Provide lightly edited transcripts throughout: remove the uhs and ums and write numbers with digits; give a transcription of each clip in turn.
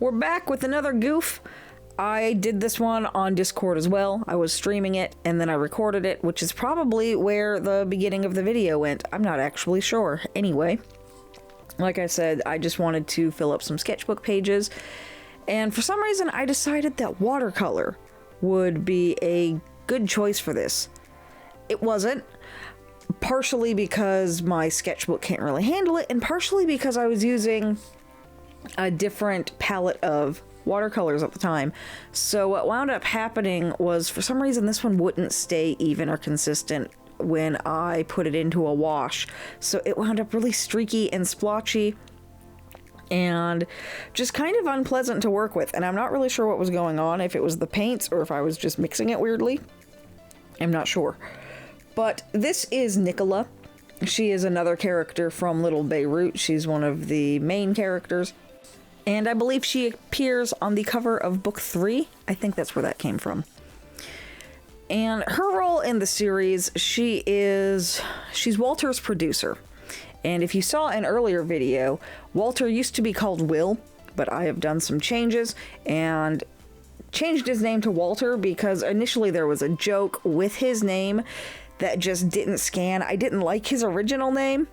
We're back with another goof. I did this one on Discord as well. I was streaming it and then I recorded it, which is probably where the beginning of the video went. I'm not actually sure. Anyway, like I said, I just wanted to fill up some sketchbook pages, and for some reason I decided that watercolor would be a good choice for this. It wasn't. Partially because my sketchbook can't really handle it, and partially because I was using a different palette of watercolors at the time. So what wound up happening was, for some reason, this one wouldn't stay even or consistent when I put it into a wash. So it wound up really streaky and splotchy and just kind of unpleasant to work with. And I'm not really sure what was going on, if it was the paints or if I was just mixing it weirdly. I'm not sure. But this is Nichola. She is another character from Little Beirut. She's one of the main characters. And I believe she appears on the cover of book 3. I think that's where that came from. And her role in the series, she's Walter's producer. And if you saw an earlier video, Walter used to be called Will, but I have done some changes and changed his name to Walter because initially there was a joke with his name that just didn't scan. I didn't like his original name,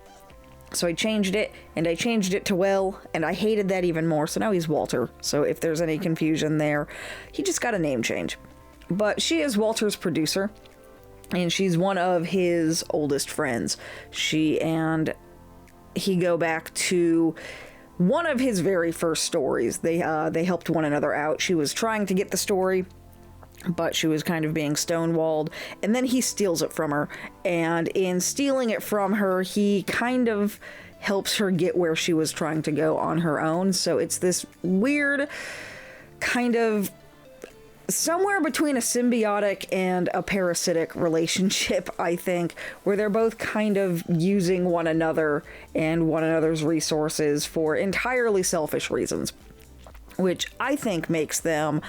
so I changed it, and I changed it to Will, and I hated that even more, so now he's Walter. So if there's any confusion there, he just got a name change. But she is Walter's producer, and she's one of his oldest friends. She and he go back to one of his very first stories. They helped one another out. She was trying to get the story, but she was kind of being stonewalled, and then he steals it from her, and in stealing it from her, he kind of helps her get where she was trying to go on her own. So it's this weird kind of somewhere between a symbiotic and a parasitic relationship, I think, where they're both kind of using one another and one another's resources for entirely selfish reasons, which I think makes them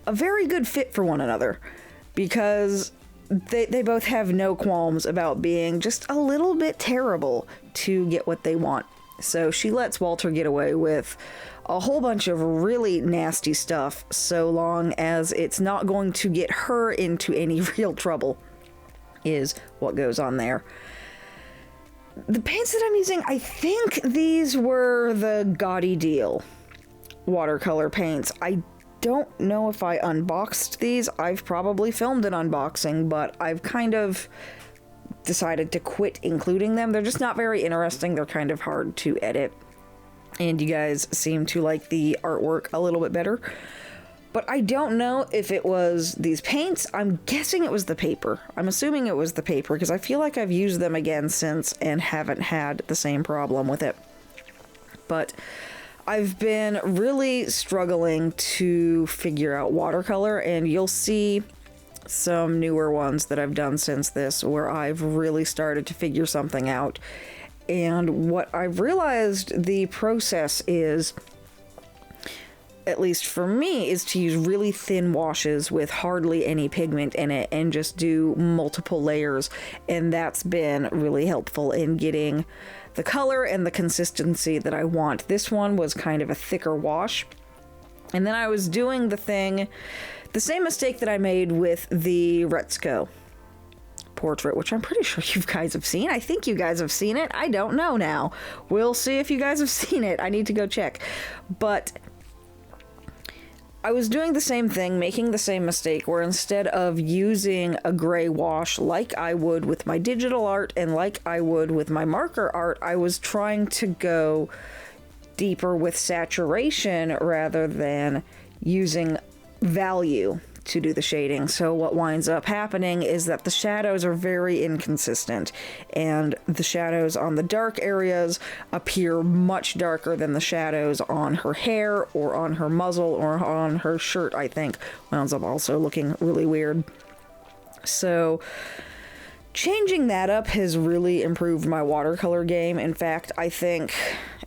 a very good fit for one another, because they both have no qualms about being just a little bit terrible to get what they want. So she lets Walter get away with a whole bunch of really nasty stuff, so long as it's not going to get her into any real trouble, is what goes on there. The paints that I'm using, I think these were the Gaudy Deal watercolor paints. I don't know if I unboxed these. I've probably filmed an unboxing, but I've kind of decided to quit including them. They're just not very interesting. They're kind of hard to edit, and you guys seem to like the artwork a little bit better. But I don't know if it was these paints. I'm guessing it was the paper. I'm assuming it was the paper, because I feel like I've used them again since and haven't had the same problem with it. But I've been really struggling to figure out watercolor, and you'll see some newer ones that I've done since this where I've really started to figure something out. And what I've realized the process is, at least for me, is to use really thin washes with hardly any pigment in it and just do multiple layers. And that's been really helpful in getting the color and the consistency that I want. This one was kind of a thicker wash. And then I was doing the same mistake that I made with the Retzko portrait, which I'm pretty sure you guys have seen. I think you guys have seen it. I don't know now. We'll see if you guys have seen it. I need to go check. But I was doing the same thing, making the same mistake, where instead of using a gray wash like I would with my digital art and like I would with my marker art, I was trying to go deeper with saturation rather than using value to do the shading. So what winds up happening is that the shadows are very inconsistent, and the shadows on the dark areas appear much darker than the shadows on her hair or on her muzzle or on her shirt. I think winds up also looking really weird. So changing that up has really improved my watercolor game. In fact, I think,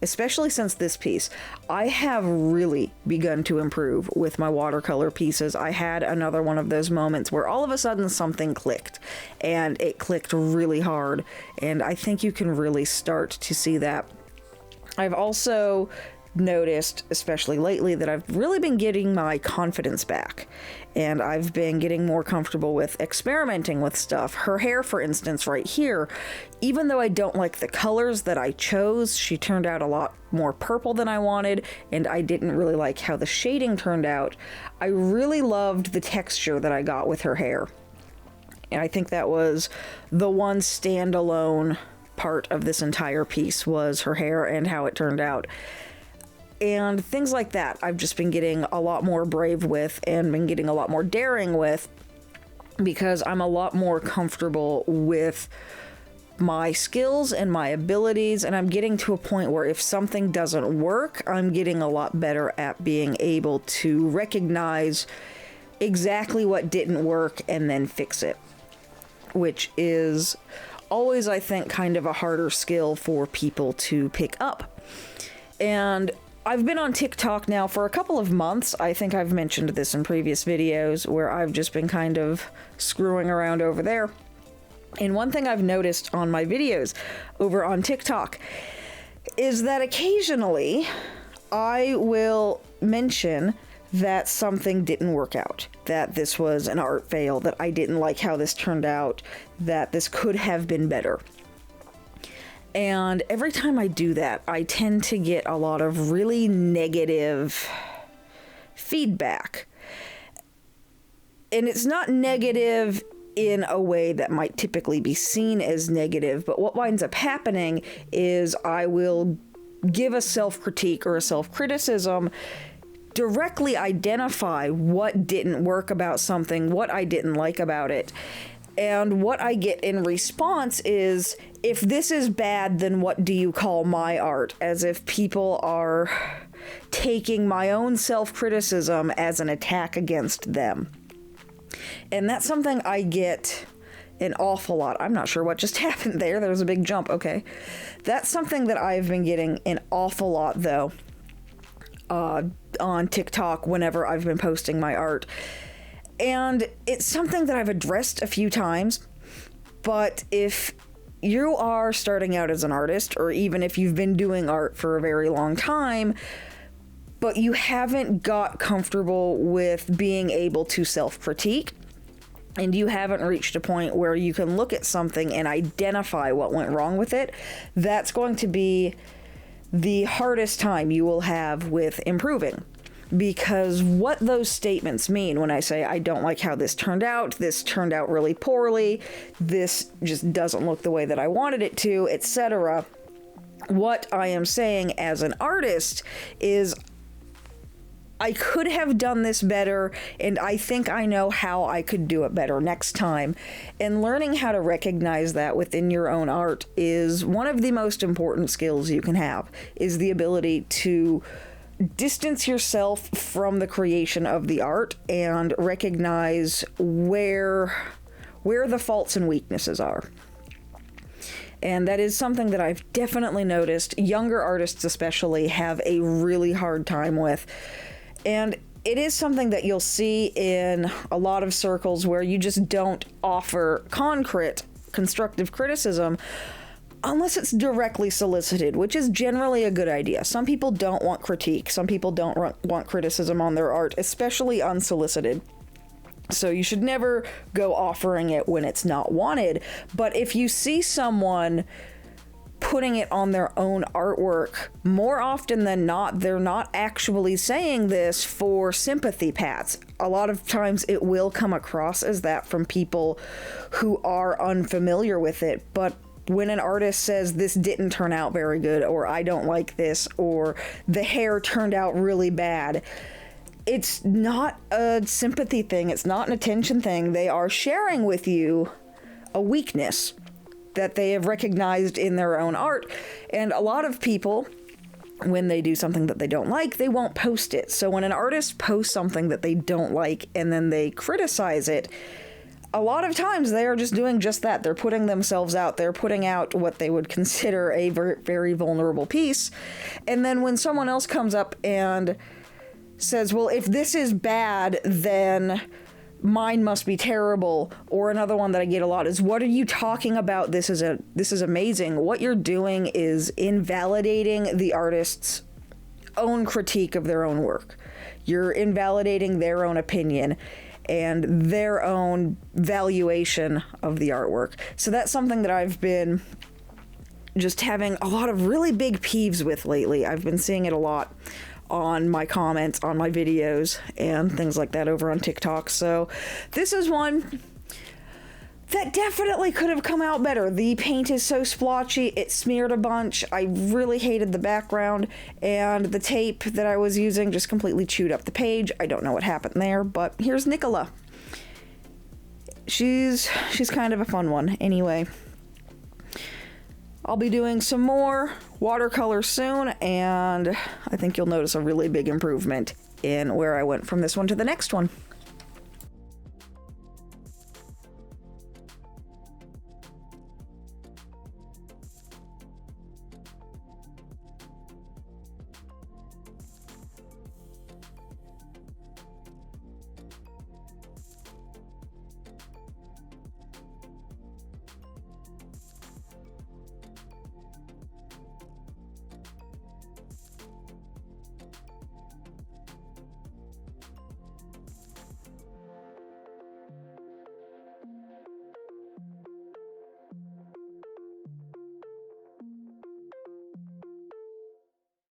especially since this piece, I have really begun to improve with my watercolor pieces. I had another one of those moments where all of a sudden something clicked, and it clicked really hard, and I think you can really start to see that. I've also noticed, especially lately, that I've really been getting my confidence back, and I've been getting more comfortable with experimenting with stuff. Her hair, for instance, right here, even though I don't like the colors that I chose, she turned out a lot more purple than I wanted, and I didn't really like how the shading turned out. I really loved the texture that I got with her hair, and I think that was the one standalone part of this entire piece, was her hair and how it turned out. And things like that I've just been getting a lot more brave with, and been getting a lot more daring with, because I'm a lot more comfortable with my skills and my abilities, and I'm getting to a point where if something doesn't work, I'm getting a lot better at being able to recognize exactly what didn't work and then fix it, which is always, I think, kind of a harder skill for people to pick up. And I've been on TikTok now for a couple of months. I think I've mentioned this in previous videos, where I've just been kind of screwing around over there. And one thing I've noticed on my videos over on TikTok is that occasionally I will mention that something didn't work out, that this was an art fail, that I didn't like how this turned out, that this could have been better. And every time I do that, I tend to get a lot of really negative feedback. And it's not negative in a way that might typically be seen as negative, but what winds up happening is I will give a self-critique or a self-criticism, directly identify what didn't work about something, what I didn't like about it. And what I get in response is, if this is bad, then what do you call my art? As if people are taking my own self-criticism as an attack against them. And that's something I get an awful lot. I'm not sure what just happened there. There was a big jump. Okay. That's something that I've been getting an awful lot, though, on TikTok whenever I've been posting my art. And it's something that I've addressed a few times, but if you are starting out as an artist, or even if you've been doing art for a very long time, but you haven't got comfortable with being able to self-critique, and you haven't reached a point where you can look at something and identify what went wrong with it, that's going to be the hardest time you will have with improving. Because what those statements mean when I say, I don't like how this turned out really poorly, this just doesn't look the way that I wanted it to, etc. What I am saying as an artist is, I could have done this better, and I think I know how I could do it better next time. And learning how to recognize that within your own art is one of the most important skills you can have, is the ability to distance yourself from the creation of the art and recognize where the faults and weaknesses are. And that is something that I've definitely noticed younger artists especially have a really hard time with. And it is something that you'll see in a lot of circles where you just don't offer concrete constructive criticism unless it's directly solicited, which is generally a good idea. Some people don't want critique. Some people don't want criticism on their art, especially unsolicited. So you should never go offering it when it's not wanted. But if you see someone putting it on their own artwork, more often than not, they're not actually saying this for sympathy pats. A lot of times it will come across as that from people who are unfamiliar with it, but when an artist says this didn't turn out very good, or I don't like this, or the hair turned out really bad, it's not a sympathy thing. It's not an attention thing. They are sharing with you a weakness that they have recognized in their own art. And a lot of people, when they do something that they don't like, they won't post it. So when an artist posts something that they don't like and then they criticize it, a lot of times they are just doing just that. They're putting themselves out. They're putting out what they would consider a very, very vulnerable piece. And then when someone else comes up and says, well, if this is bad, then mine must be terrible. Or another one that I get a lot is, what are you talking about? This is amazing. What you're doing is invalidating the artist's own critique of their own work. You're invalidating their own opinion and their own valuation of the artwork. So that's something that I've been just having a lot of really big peeves with lately. I've been seeing it a lot on my comments, on my videos, and things like that over on TikTok. So this is one that definitely could have come out better. The paint is so splotchy, it smeared a bunch. I really hated the background, and the tape that I was using just completely chewed up the page. I don't know what happened there, but here's Nichola. She's kind of a fun one. Anyway, I'll be doing some more watercolor soon, and I think you'll notice a really big improvement in where I went from this one to the next one.